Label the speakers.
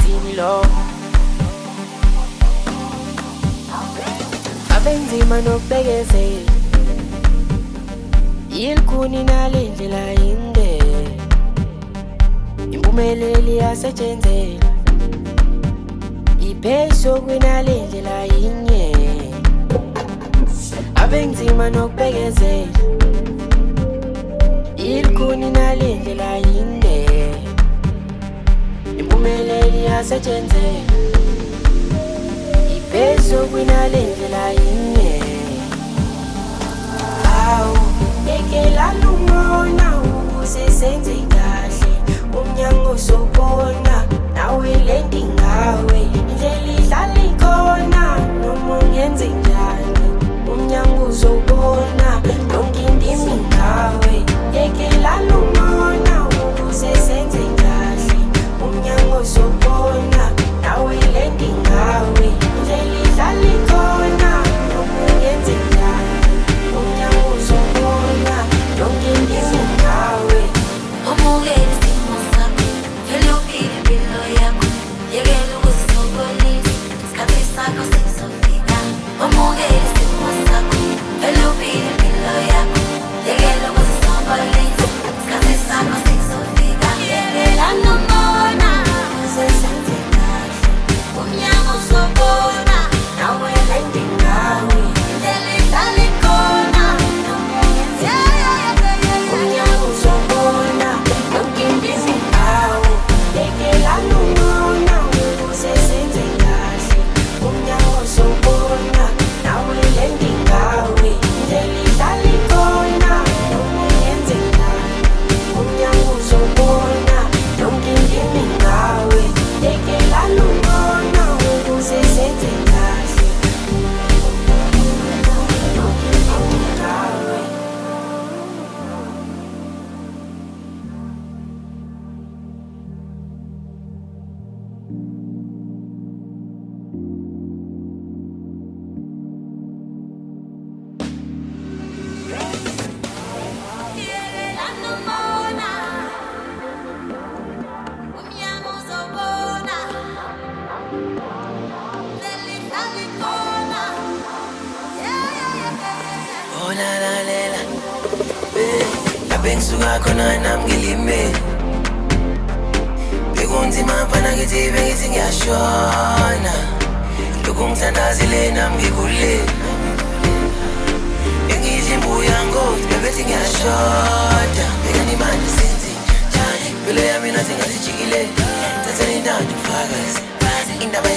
Speaker 1: emhlabeni lo. Abenzima nokubekezela, yilikhuni nale ndlela yinde. Impumelelo iyasetshenzela, ipheso kwinale ndlela yinye. Abenzima nokubekezela, yilikhuni nale ndlela yinde. Impumelelo iyasetshenzela, ipheso kwinale ndlela yinye. Awu yekela lungona ukuze senze kahle, umnyango sobona nawe lendi ngawe. Indlela idlala ikhona noma ungenze njani, umnyango uzobona yonke indimi ngawe. Yekela lungona ukuze senze kahle, umnyango sobona nawe lendi ngawe. Indlela idlala ikhona noma ungenze njani, umnyango uzobona yonke indimi ngawe.
Speaker 2: Umukele isimo sakho, vele uphile impilo yakho. Yekela ukuzisokolisa, isikhathi sakho sesizofika. Umukele isimo sakho, vele uphile impilo yakho. Yekela ukuzisokolisa, isikhathi sakho sesizofika. Yekela nomona ukuze senze kahle, umnyango uzobona nawe lendi ngawe. Indlela idlala ikhona noma ungenze
Speaker 1: Umnyango uzobona yonke indimi ngawe. Yekela lungona ukuze senze kahle, umnyango uzobona nawe lendi ngawe. Indlela idlala ikhona noma ungenze njani, umnyango uzobona yonke indimi ngawe. Yekela lungona ukuze senze kahle, yonke indimi ngawe.
Speaker 2: Yekela nomona, umnyango uzobona, indlela idlala ikhona.
Speaker 3: Oh la la la la, abengisuka khona nami ngilimele. Bekunzima mfana ngithi bengithi ngiyashona, lokhu ngithandazile nami ngikhulile. Bengidla imbuya ngothi bebethi ngiyashoda, bekani manje senze njani? Impilo yami nathi ngazijikile, thathani indawo ufakazi, indaba